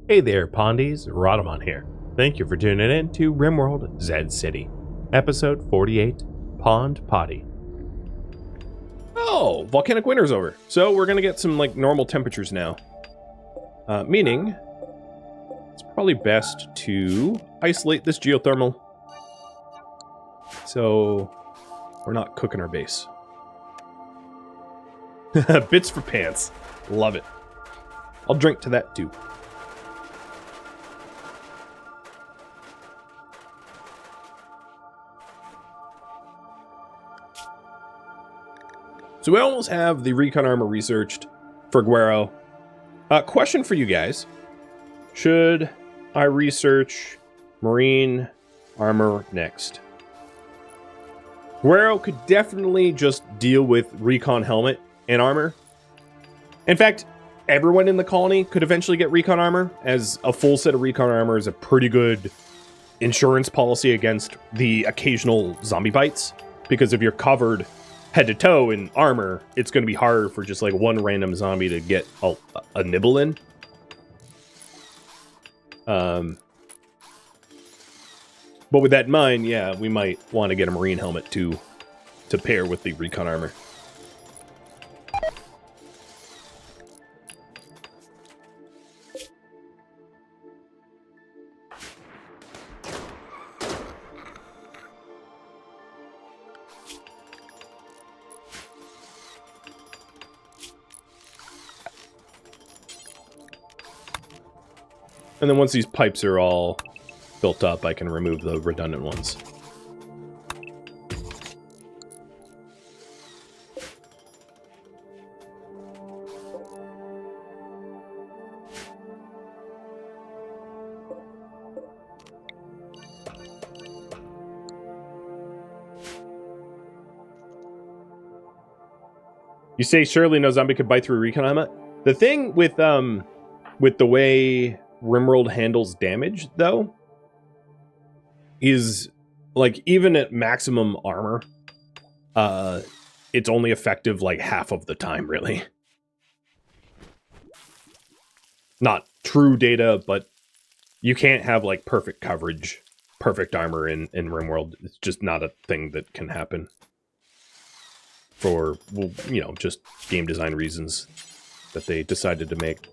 Hey there, Pondies, Rhadamant here. Thank you for tuning in to RimWorld Zed City, episode 48, Pond Potty. Oh, volcanic winter's over. So we're gonna get some like normal temperatures now. Meaning, it's probably best to isolate this geothermal so we're not cooking our base. Bits for pants. Love it. I'll drink to that too. So we almost have the recon armor researched for Guero. Question for you guys. Should I research marine armor next? Guero could definitely just deal with recon helmet and armor. In fact, everyone in the colony could eventually get recon armor, as a full set of recon armor is a pretty good insurance policy against the occasional zombie bites. Because if you're covered head to toe in armor, it's going to be harder for just like one random zombie to get a nibble in. But with that in mind, yeah, we might want to get a marine helmet to pair with the recon armor. And then once these pipes are all built up, I can remove the redundant ones. You say surely no zombie could bite through recon helmet? The thing with the way RimWorld handles damage, though, is like even at maximum armor, it's only effective like half of the time, really. Not true data, but you can't have like perfect coverage, perfect armor in RimWorld. It's just not a thing that can happen for, well, you know, just game design reasons that they decided to make.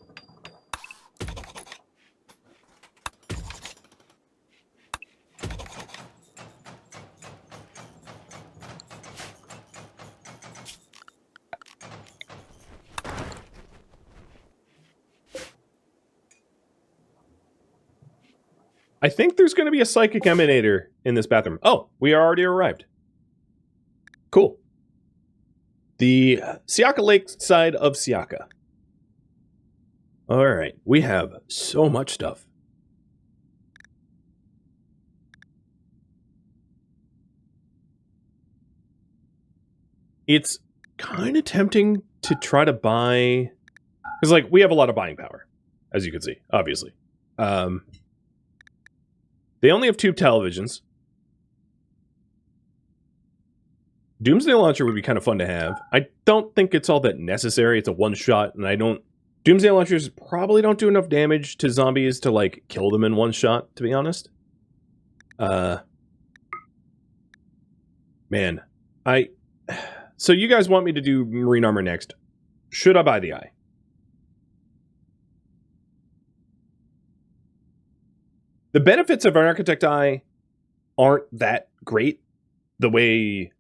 I think there's going to be a psychic emanator in this bathroom. Oh, we already arrived. Cool. The Siaka Lake side of Siaka. All right, we have so much stuff. It's kind of tempting to try to buy, because like we have a lot of buying power, as you can see, obviously. They only have tube televisions. Doomsday Launcher would be kind of fun to have. I don't think it's all that necessary. It's a one-shot, and Doomsday Launchers probably don't do enough damage to zombies to, like, kill them in one shot, to be honest. Man. So you guys want me to do marine armor next. Should I buy the eye? The benefits of an Architect Eye aren't that great. The way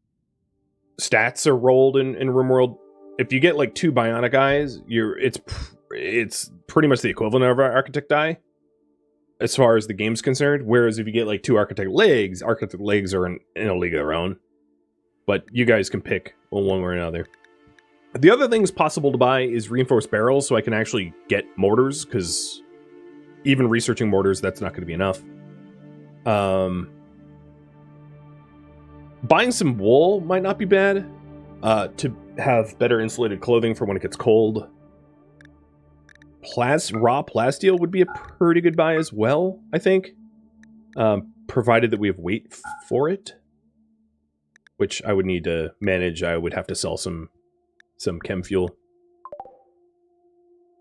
stats are rolled in RimWorld. If you get like 2 Bionic Eyes, it's pretty much the equivalent of an Architect Eye as far as the game's concerned. Whereas if you get like 2 Architect Legs are in a league of their own. But you guys can pick one way or another. The other things possible to buy is reinforced barrels, so I can actually get mortars, because even researching mortars, that's not going to be enough. Buying some wool might not be bad, to have better insulated clothing for when it gets cold. Raw plasteel would be a pretty good buy as well, I think. Provided that we have weight for it. Which I would need to manage. I would have to sell some chem fuel.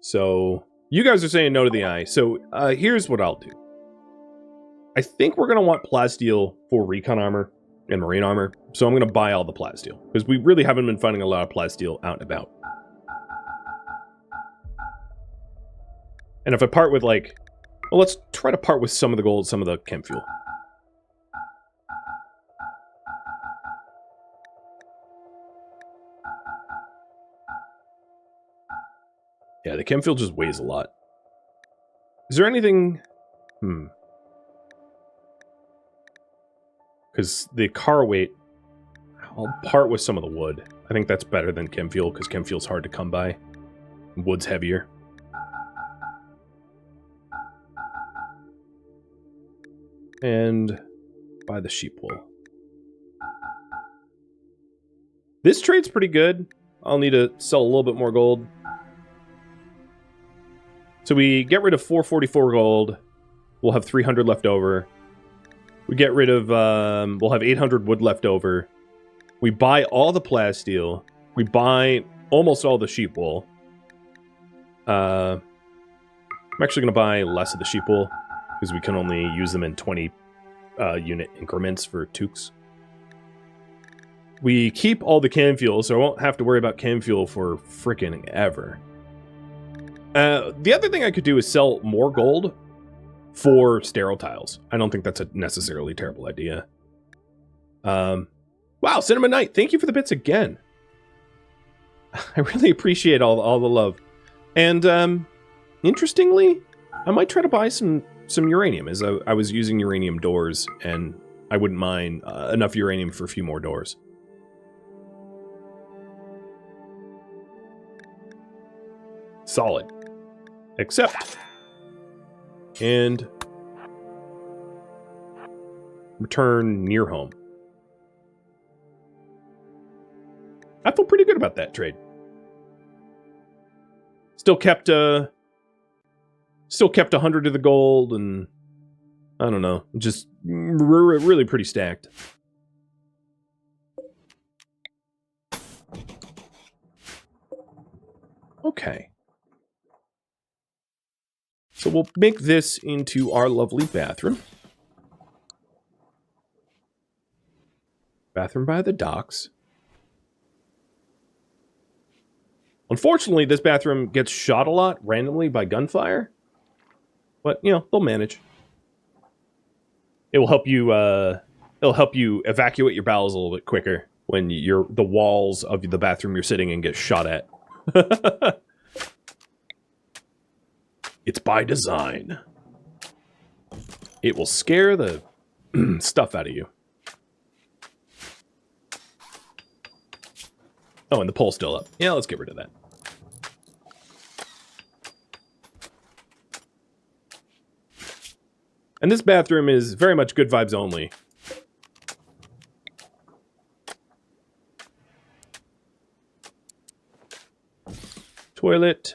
So You guys are saying no to the eye, so here's what I'll do. I think we're going to want plasteel for recon armor and marine armor, so I'm going to buy all the plasteel, because we really haven't been finding a lot of plasteel out and about. And if I part with, like... Well, let's try to part with some of the gold, some of the chem fuel. Yeah, the chem fuel just weighs a lot. Is there anything... Because the car weight... I'll part with some of the wood. I think that's better than chem fuel, because chem fuel's hard to come by. Wood's heavier. And buy the sheep wool. This trade's pretty good. I'll need to sell a little bit more gold. So we get rid of 444 gold. We'll have 300 left over. We get rid of... we'll have 800 wood left over. We buy all the plasteel. We buy almost all the sheep wool. I'm actually going to buy less of the sheep wool, because we can only use them in 20 unit increments for toques. We keep all the chem fuel, so I won't have to worry about chem fuel for frickin' ever. The other thing I could do is sell more gold for sterile tiles. I don't think that's a necessarily terrible idea. Wow, Cinema Knight, thank you for the bits again. I really appreciate all the love. And interestingly, I might try to buy some uranium, as I was using uranium doors, and I wouldn't mind enough uranium for a few more doors. Solid. Accept. And return near home. I feel pretty good about that trade. Still kept 100 of the gold, and I don't know, just really pretty stacked. Okay. So we'll make this into our lovely bathroom. Bathroom by the docks. Unfortunately, this bathroom gets shot a lot randomly by gunfire. But, you know, they'll manage. It will help you, it'll help you evacuate your bowels a little bit quicker when the walls of the bathroom you're sitting in get shot at. It's by design. It will scare the stuff out of you. Oh, and the pole's still up. Yeah, let's get rid of that. And this bathroom is very much good vibes only. Toilet.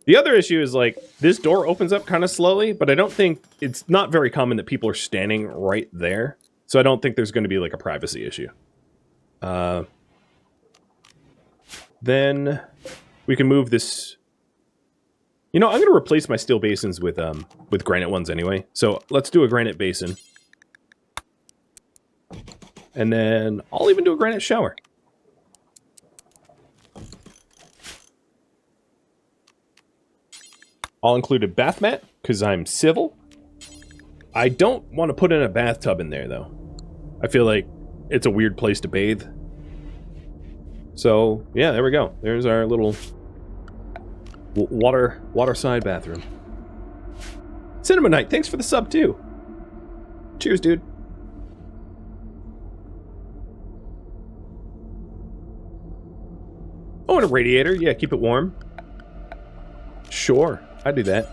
The other issue is, like, this door opens up kind of slowly, but I don't think... It's not very common that people are standing right there. So I don't think there's going to be, like, a privacy issue. Then we can move this... You know, I'm going to replace my steel basins with granite ones anyway. So let's do a granite basin. And then I'll even do a granite shower. I'll include a bath mat, because I'm civil. I don't want to put in a bathtub in there, though. I feel like it's a weird place to bathe. So, yeah, there we go. There's our little waterside bathroom. Cinema Knight, thanks for the sub, too. Cheers, dude. Oh, and a radiator. Yeah, keep it warm. Sure. I'd do that.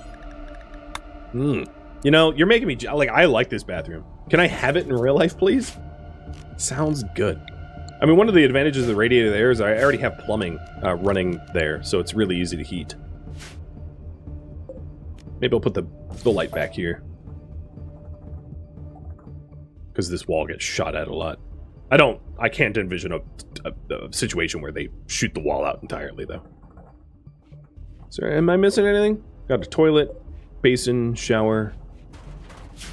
You know, you're making me... Like, I like this bathroom. Can I have it in real life, please? Sounds good. I mean, one of the advantages of the radiator there is I already have plumbing running there, so it's really easy to heat. Maybe I'll put the light back here. Because this wall gets shot at a lot. I can't envision a situation where they shoot the wall out entirely, though. So, am I missing anything? Got a toilet, basin, shower.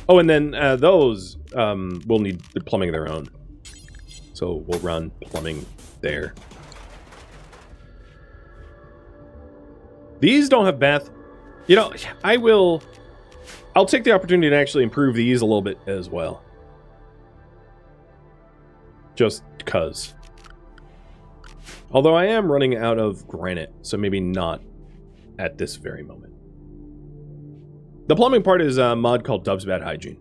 Oh, and then those will need the plumbing of their own. So we'll run plumbing there. These don't have bath. You know, I'll take the opportunity to actually improve these a little bit as well. Just because. Although I am running out of granite, so maybe not at this very moment. The plumbing part is a mod called Dub's Bad Hygiene.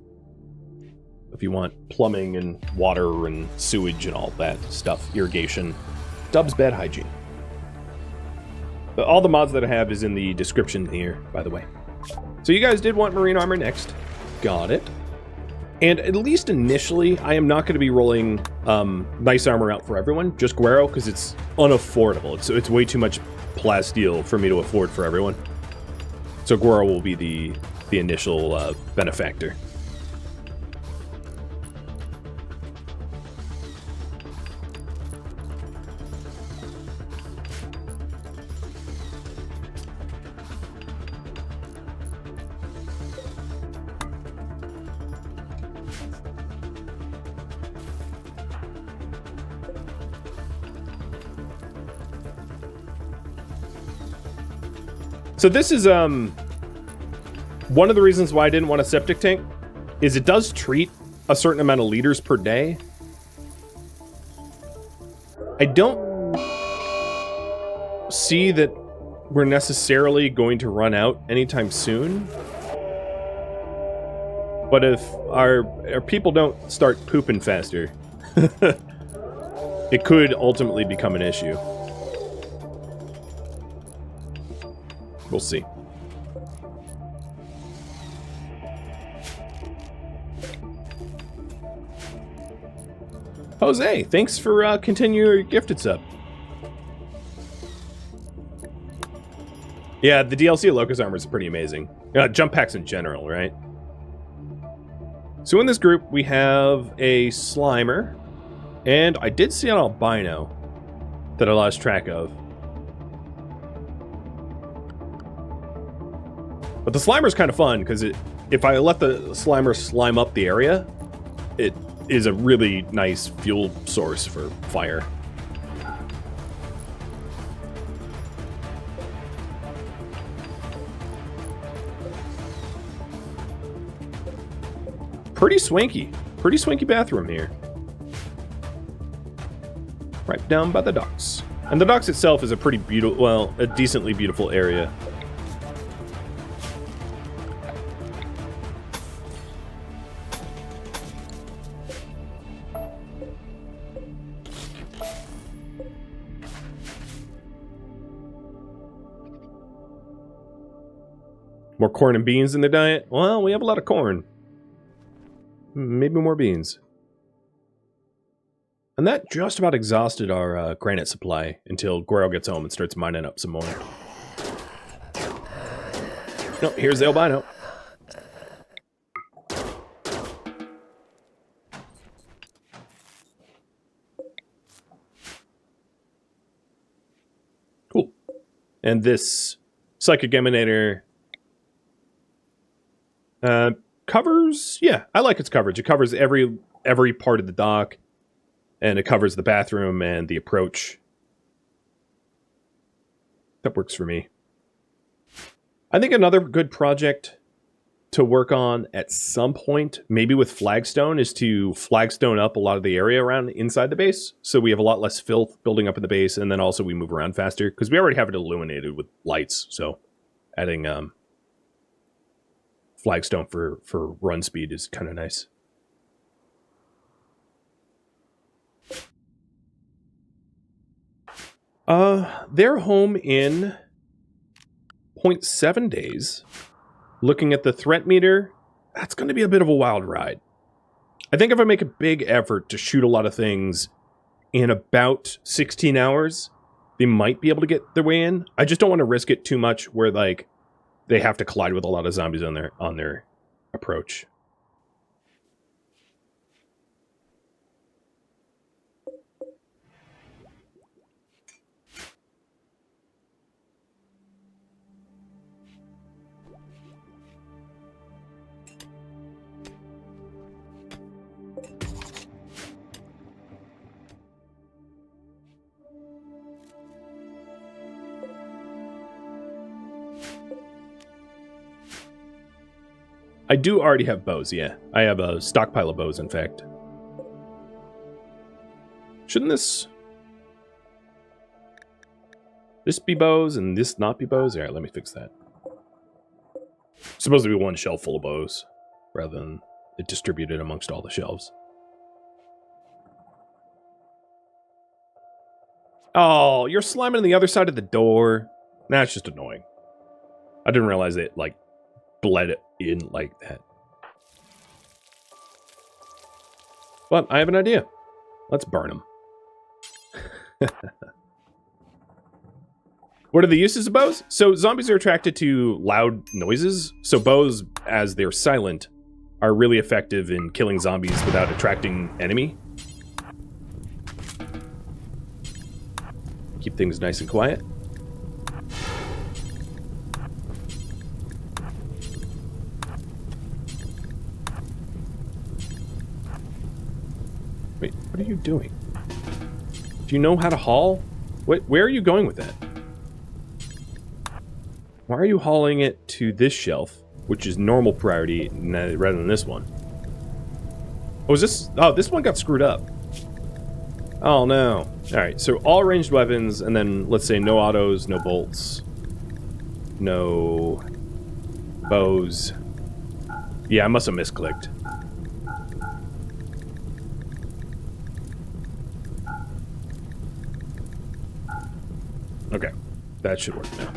If you want plumbing and water and sewage and all that stuff, irrigation, Dub's Bad Hygiene. All the mods that I have is in the description here, by the way. So you guys did want marine armor next. Got it. And at least initially, I am not going to be rolling nice armor out for everyone, just Guero, because it's unaffordable. It's way too much plasteel for me to afford for everyone. So Guero will be the initial benefactor. So this is one of the reasons why I didn't want a septic tank, is it does treat a certain amount of liters per day. I don't see that we're necessarily going to run out anytime soon. But if our people don't start pooping faster, it could ultimately become an issue. We'll see. Jose, thanks for continuing your gifted sub. Yeah, the DLC of Locust Armor is pretty amazing. Jump packs in general, right? So in this group, we have a Slimer, and I did see an albino that I lost track of. But the Slimer's kind of fun, because if I let the Slimer slime up the area, it is a really nice fuel source for fire. Pretty swanky bathroom here. Right down by the docks. And the docks itself is a pretty beautiful, well, a decently beautiful area. More corn and beans in the diet? Well, we have a lot of corn. Maybe more beans. And that just about exhausted our granite supply until Guero gets home and starts mining up some more. Oh, here's the albino. Cool. And this psychic emanator covers, yeah, I like its coverage. It covers every part of the dock, and it covers the bathroom and the approach. That works for me. I think another good project to work on at some point, maybe with flagstone, is to flagstone up a lot of the area around inside the base, so we have a lot less filth building up in the base, and then also we move around faster, because we already have it illuminated with lights, so adding flagstone for run speed is kind of nice. They're home in 0.7 days. Looking at the threat meter, that's going to be a bit of a wild ride. I think if I make a big effort to shoot a lot of things in about 16 hours, they might be able to get their way in. I just don't want to risk it too much where, like, they have to collide with a lot of zombies on their approach. I do already have bows, yeah. I have a stockpile of bows, in fact. Shouldn't this be bows and this not be bows? Alright, let me fix that. It's supposed to be one shelf full of bows, rather than it distributed amongst all the shelves. Oh, you're slamming on the other side of the door. Nah, it's just annoying. I didn't realize it, like, bled in like that. But I have an idea. Let's burn them. What are the uses of bows? So zombies are attracted to loud noises. So bows, as they're silent, are really effective in killing zombies without attracting enemy. Keep things nice and quiet. Wait, what are you doing? Do you know how to haul? Where are you going with that? Why are you hauling it to this shelf, which is normal priority, rather than this one? Oh, is this... Oh, this one got screwed up. Oh, no. Alright, so all ranged weapons, and then, let's say, no autos, no bolts, no bows. Yeah, I must have misclicked. Okay, that should work now.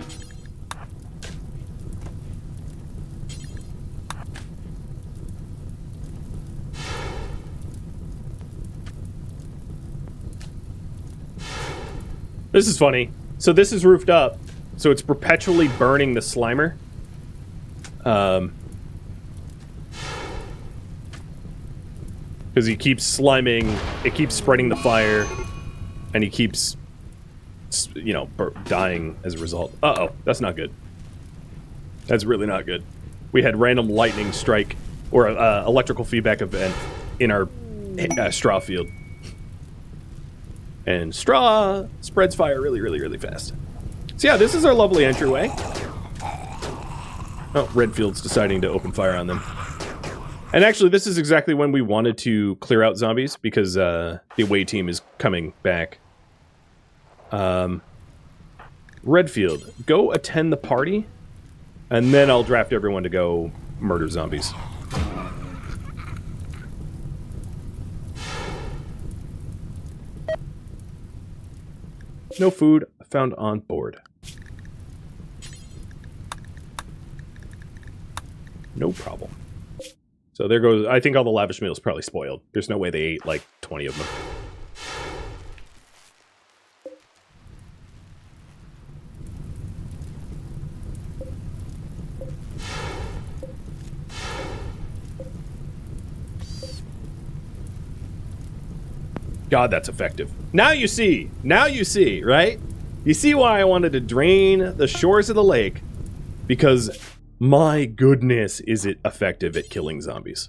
This is funny. So this is roofed up, so it's perpetually burning the Slimer. Because he keeps sliming, it keeps spreading the fire, and he keeps, you know, dying as a result. Uh-oh, that's not good. That's really not good. We had random lightning strike, or electrical feedback event in our straw field. And straw spreads fire really, really, really fast. So yeah, this is our lovely entryway. Oh, Redfield's deciding to open fire on them. And actually, this is exactly when we wanted to clear out zombies, because the away team is coming back. Redfield, go attend the party, and then I'll draft everyone to go murder zombies. No food found on board. No problem. So there goes... I think all the lavish meals probably spoiled. There's no way they ate like 20 of them. God, that's effective. Now you see, right? You see why I wanted to drain the shores of the lake, because my goodness, is it effective at killing zombies.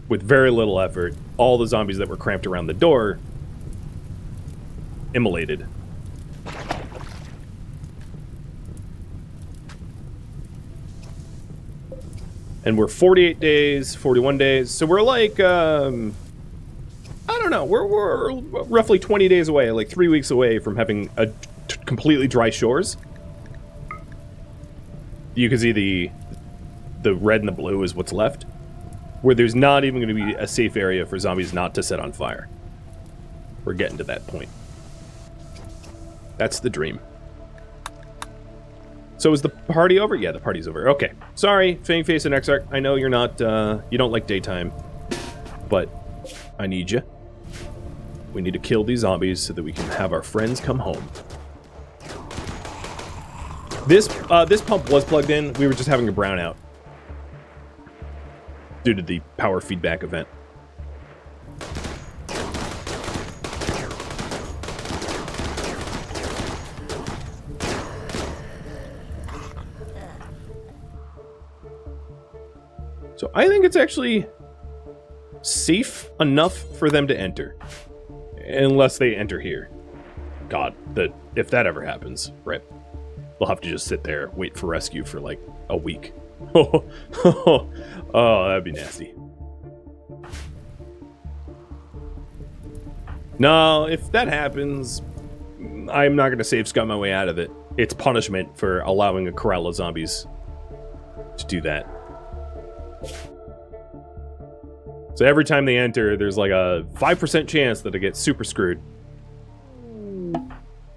With very little effort, all the zombies that were cramped around the door immolated. And we're 48 days, 41 days, so we're like, I don't know, we're roughly 20 days away, like 3 weeks away from having completely dry shores. You can see the red and the blue is what's left, where there's not even going to be a safe area for zombies not to set on fire. We're getting to that point. That's the dream. So is the party over? Yeah, the party's over. Okay. Sorry, Fang Face and Exarch. I know you're not, you don't like daytime, but I need you. We need to kill these zombies so that we can have our friends come home. This pump was plugged in. We were just having a brownout due to the power feedback event. So I think it's actually safe enough for them to enter. Unless they enter here. God, if that ever happens, right? they'll have to just sit there, wait for rescue for like a week. Oh, that'd be nasty. No, if that happens, I'm not going to save scum my way out of it. It's punishment for allowing a corral of zombies to do that. So every time they enter, there's like a 5% chance that it gets super screwed.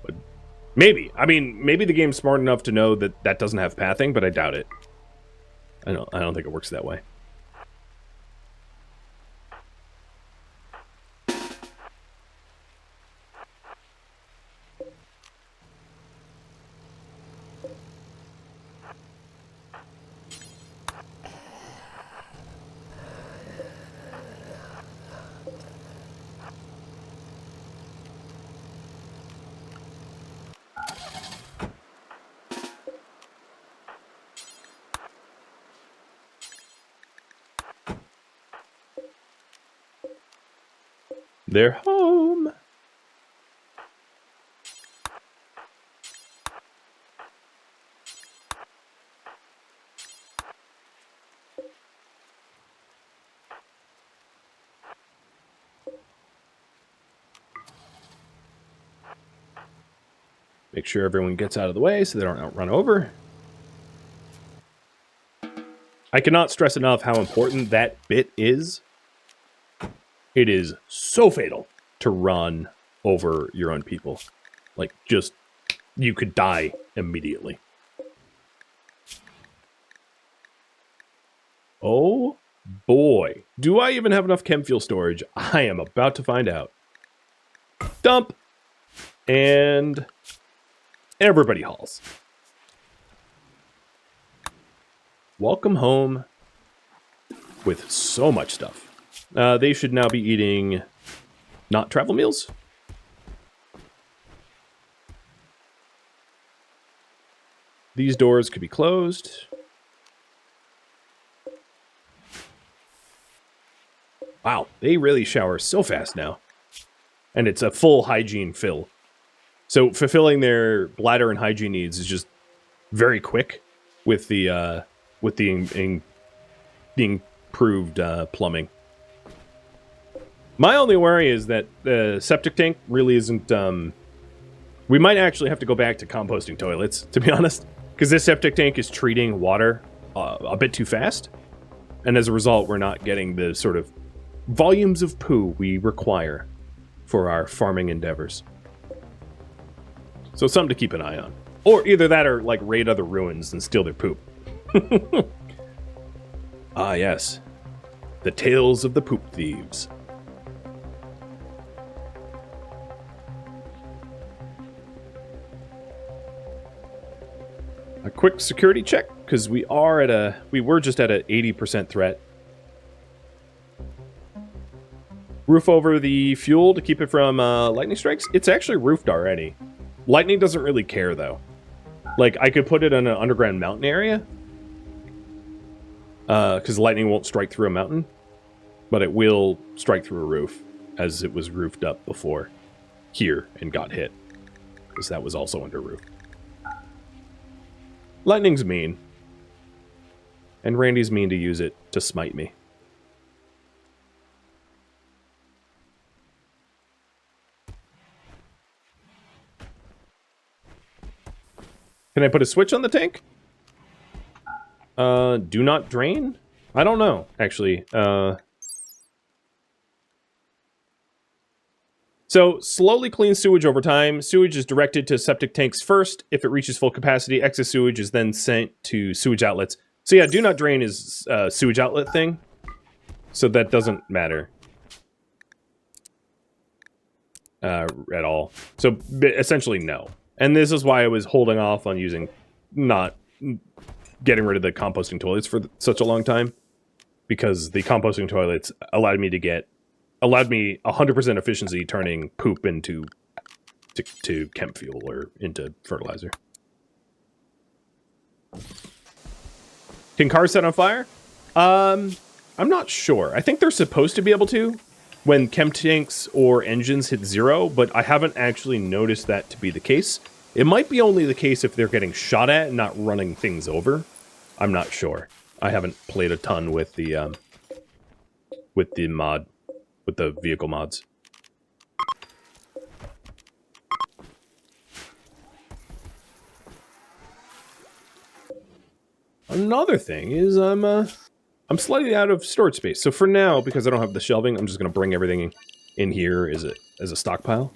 But maybe. I mean, maybe the game's smart enough to know that that doesn't have pathing, but I doubt it. I don't think it works that way. They're home. Make sure everyone gets out of the way so they don't run over. I cannot stress enough how important that bit is. It is so fatal to run over your own people. Like, just, you could die immediately. Oh boy. Do I even have enough chem fuel storage? I am about to find out. Dump. And everybody hauls. Welcome home with so much stuff. They should now be eating not travel meals. These doors could be closed. Wow, they really shower so fast now. And it's a full hygiene fill. So fulfilling their bladder and hygiene needs is just very quick with the improved plumbing. My only worry is that the septic tank really isn't... we might actually have to go back to composting toilets, to be honest. Because this septic tank is treating water a bit too fast. And as a result, we're not getting the sort of volumes of poo we require for our farming endeavors. So something to keep an eye on. Or either that or, like, raid other ruins and steal their poop. Ah, yes. The tales of the poop thieves. A quick security check, because we were just at an 80% threat. Roof over the fuel to keep it from lightning strikes. It's actually roofed already. Lightning doesn't really care, though. Like, I could put it in an underground mountain area. Because lightning won't strike through a mountain. But it will strike through a roof, as it was roofed up before here and got hit. Because that was also under roof. Lightning's mean. And Randy's mean to use it to smite me. Can I put a switch on the tank? Do not drain? I don't know, actually. So, slowly clean sewage over time. Sewage is directed to septic tanks first. If it reaches full capacity, excess sewage is then sent to sewage outlets. So yeah, do not drain is a sewage outlet thing. So that doesn't matter. At all. So, essentially, no. And this is why I was holding off on not getting rid of the composting toilets for such a long time. Because the composting toilets allowed me 100% efficiency turning poop into chem fuel or into fertilizer. Can cars set on fire? I'm not sure. I think they're supposed to be able to when chem tanks or engines hit 0, but I haven't actually noticed that to be the case. It might be only the case if they're getting shot at and not running things over. I'm not sure. I haven't played a ton with the mod, with the vehicle mods. Another thing is I'm slightly out of storage space. So for now, because I don't have the shelving, I'm just going to bring everything in here as a stockpile.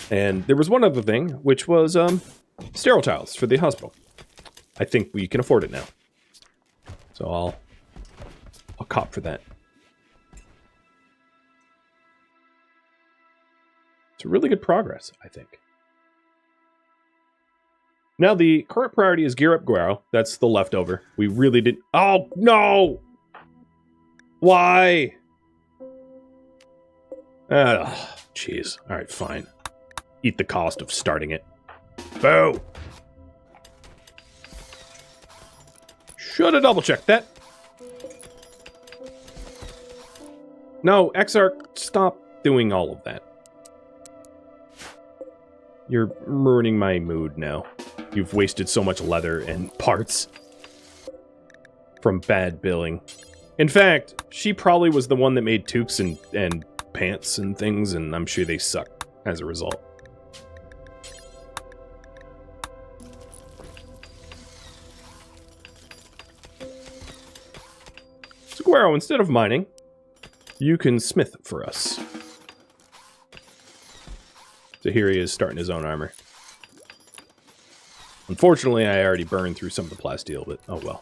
And there was one other thing, which was sterile tiles for the hospital. I think we can afford it now. So I'll cop for that. It's really good progress, I think. Now the current priority is gear up Guaro. That's the leftover. We really did. Oh no! Why? Jeez. All right, fine. Eat the cost of starting it. Boo! Should have double checked that. No, Exarch, stop doing all of that. You're ruining my mood now. You've wasted so much leather and parts from bad billing. In fact, she probably was the one that made toques and pants and things, and I'm sure they suck as a result. So, Guaro, instead of mining, you can smith for us. So here he is starting his own armor. Unfortunately, I already burned through some of the plasteel, but oh well.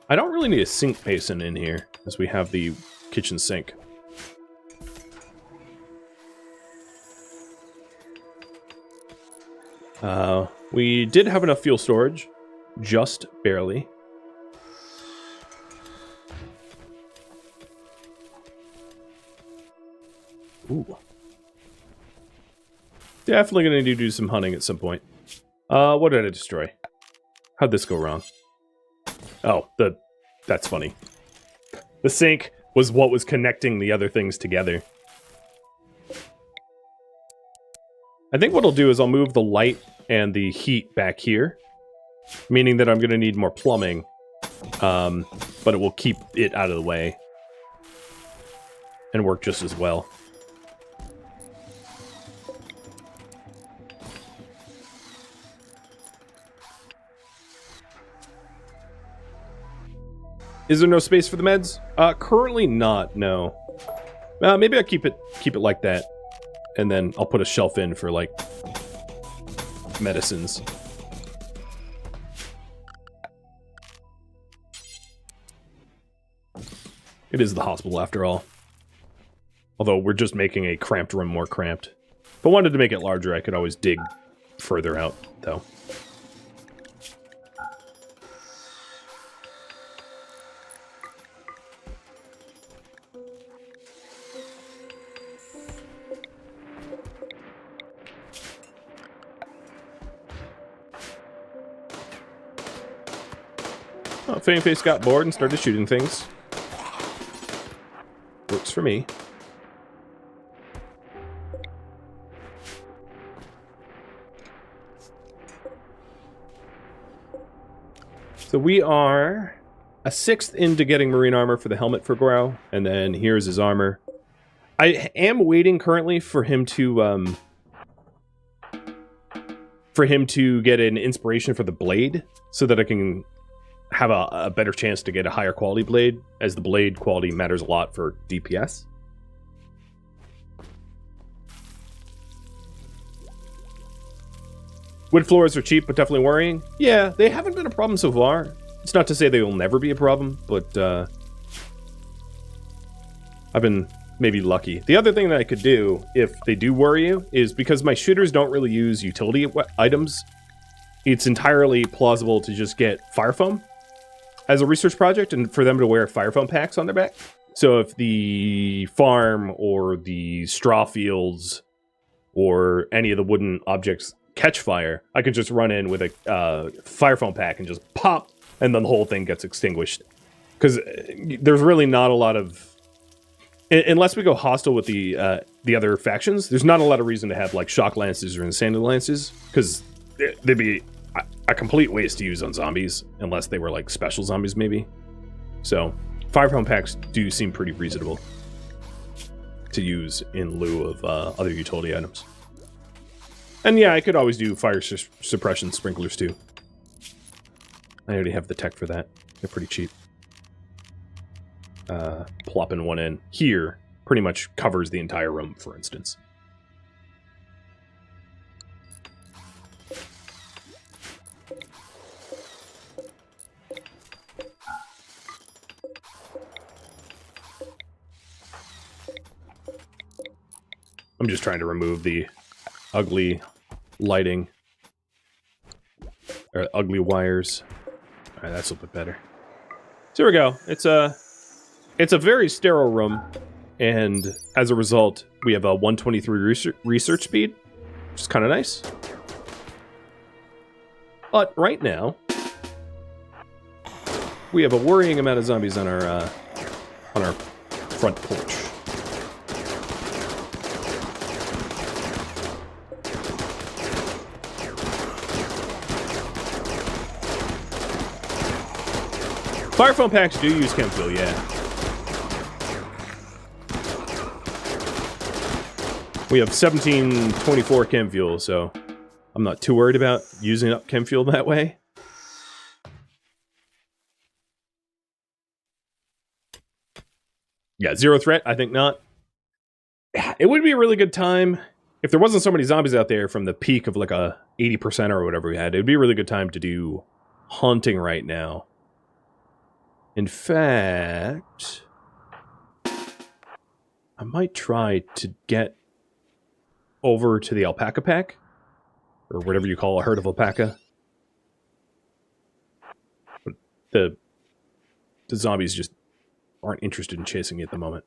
I don't really need a sink basin in here, as we have the kitchen sink. We did have enough fuel storage, just barely. Ooh. Definitely gonna need to do some hunting at some point. What did I destroy? How'd this go wrong? Oh, that's funny. The sink was what was connecting the other things together. I think what I'll do is I'll move the light and the heat back here, meaning that I'm going to need more plumbing, but it will keep it out of the way and work just as well. Is there no space for the meds? Currently not, no. Maybe I'll keep it like that. And then I'll put a shelf in for, like, medicines. It is the hospital, after all. Although, we're just making a cramped room more cramped. If I wanted to make it larger, I could always dig further out, though. Oh, Fameface got bored and started shooting things. Works for me. So we are a sixth into getting marine armor for the helmet for Guaro, and then here's his armor. I am waiting currently for him to get an inspiration for the blade, so that I can have a better chance to get a higher quality blade, as the blade quality matters a lot for DPS. Wood floors are cheap, but definitely worrying. Yeah, they haven't been a problem so far. It's not to say they will never be a problem, but I've been maybe lucky. The other thing that I could do, if they do worry you, is because my shooters don't really use utility items, it's entirely plausible to just get fire foam as a research project and for them to wear fire foam packs on their back. So if the farm or the straw fields or any of the wooden objects catch fire, I can just run in with a fire foam pack and just pop, and then the whole thing gets extinguished. Because there's really not a lot of... Unless we go hostile with the other factions, there's not a lot of reason to have like shock lances or insanity lances, because they'd be a complete waste to use on zombies, unless they were like special zombies maybe. So fire foam packs do seem pretty reasonable to use in lieu of other utility items. And yeah, I could always do fire suppression sprinklers too. I already have the tech for that. They're pretty cheap. Plopping one in here pretty much covers the entire room, for instance. I'm just trying to remove the ugly lighting or ugly wires. All right, that's a little bit better. So here we go. It's a very sterile room, and as a result, we have a 123 research speed, which is kind of nice. But right now, we have a worrying amount of zombies on our front porch. Fire foam packs do use chem fuel, yeah. We have 1724 chem fuel, so I'm not too worried about using up chem fuel that way. Yeah, zero threat, I think not. It would be a really good time if there wasn't so many zombies out there from the peak of like a 80% or whatever we had. It would be a really good time to do hunting right now. In fact, I might try to get over to the alpaca pack, or whatever you call a herd of alpaca. But the zombies just aren't interested in chasing me at the moment.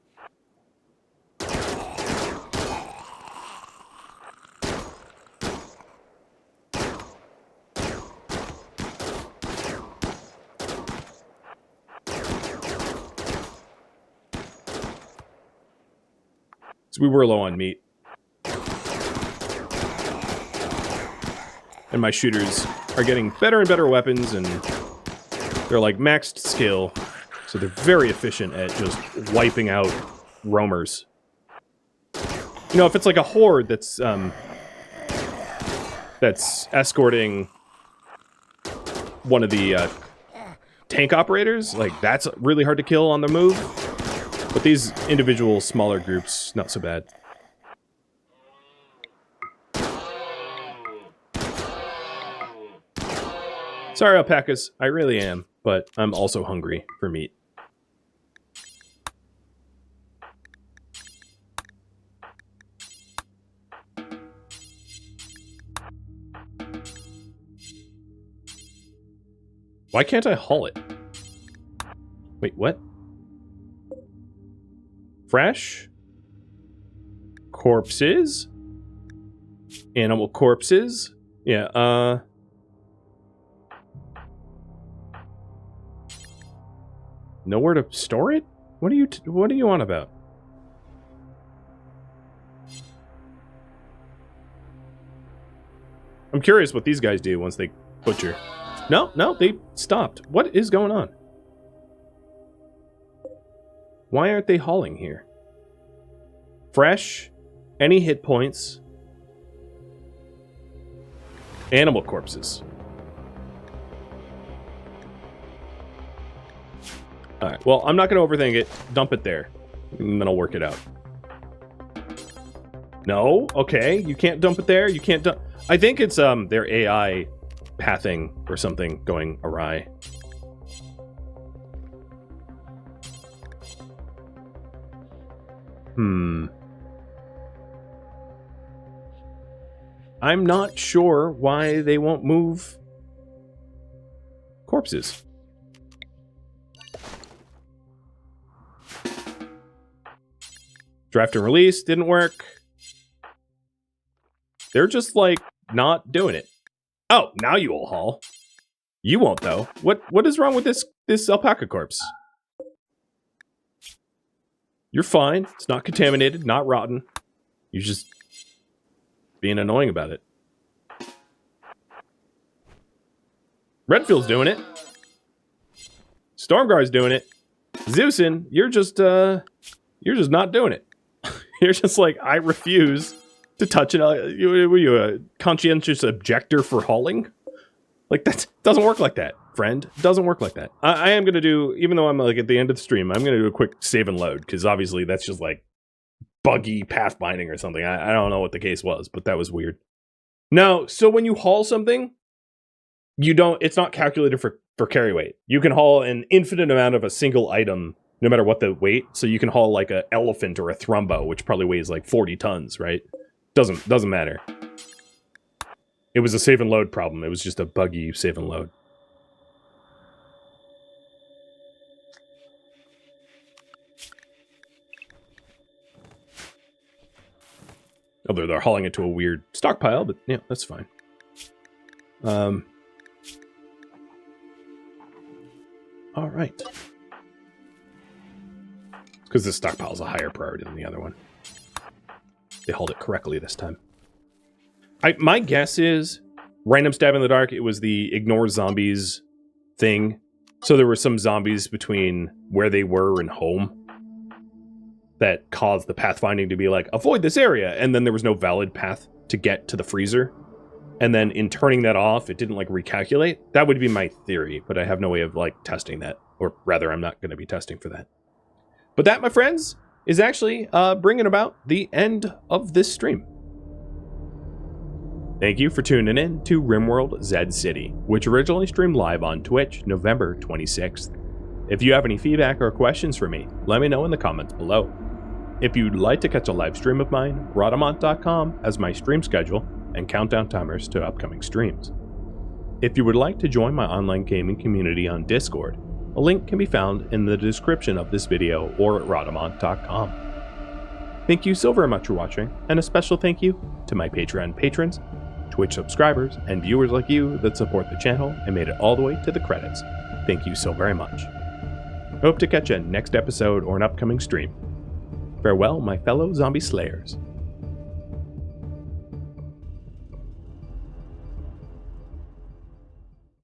So we were low on meat. And my shooters are getting better and better weapons, and they're like maxed skill, so they're very efficient at just wiping out roamers. You know, if it's like a horde that's escorting one of the tank operators, like that's really hard to kill on the move. But these individual smaller groups, not so bad. Sorry, alpacas. I really am, but I'm also hungry for meat. Why can't I haul it? Wait, what? Fresh? Corpses? Animal corpses? Yeah, nowhere to store it? What are you on about? I'm curious what these guys do once they butcher. No, they stopped. What is going on? Why aren't they hauling here? Fresh? Any hit points? Animal corpses. Alright, well, I'm not going to overthink it. Dump it there. And then I'll work it out. No? Okay, you can't dump it there? You can't dump... I think it's their AI pathing or something going awry. I'm not sure why they won't move corpses. Draft and release didn't work. They're just like not doing it. Oh, now you will haul. You won't though. What is wrong with this alpaca corpse? You're fine. It's not contaminated, not rotten. You're just being annoying about it. Redfield's doing it. Stormguard's doing it. Zeusin, you're just not doing it. You're just like, I refuse to touch it. Were you a conscientious objector for hauling? Like, that doesn't work like that, friend. It doesn't work like that. I am going to do, even though I'm like at the end of the stream, I'm going to do a quick save and load, because obviously that's just like buggy pathfinding or something. I don't know what the case was, but that was weird. No, so when you haul something, it's not calculated for carry weight. You can haul an infinite amount of a single item, no matter what the weight. So you can haul like an elephant or a thrumbo, which probably weighs like 40 tons, right? Doesn't matter. It was a save and load problem. It was just a buggy save and load. Oh, they're hauling it to a weird stockpile, but yeah, that's fine. All right. Because this stockpile is a higher priority than the other one. They hauled it correctly this time. My guess is random stab in the dark. It was the ignore zombies thing. So there were some zombies between where they were and home that caused the pathfinding to be like, avoid this area. And then there was no valid path to get to the freezer. And then in turning that off, it didn't like recalculate. That would be my theory, but I have no way of like testing that. Or rather, I'm not going to be testing for that. But that, my friends, is actually bringing about the end of this stream. Thank you for tuning in to RimWorld Zed City, which originally streamed live on Twitch November 26th. If you have any feedback or questions for me, let me know in the comments below. If you'd like to catch a live stream of mine, Rhadamant.com has my stream schedule and countdown timers to upcoming streams. If you would like to join my online gaming community on Discord, a link can be found in the description of this video or at Rhadamant.com. Thank you so very much for watching, and a special thank you to my Patreon patrons, Twitch subscribers, and viewers like you that support the channel and made it all the way to the credits. Thank you so very much. Hope to catch you next episode or an upcoming stream. Farewell, my fellow zombie slayers.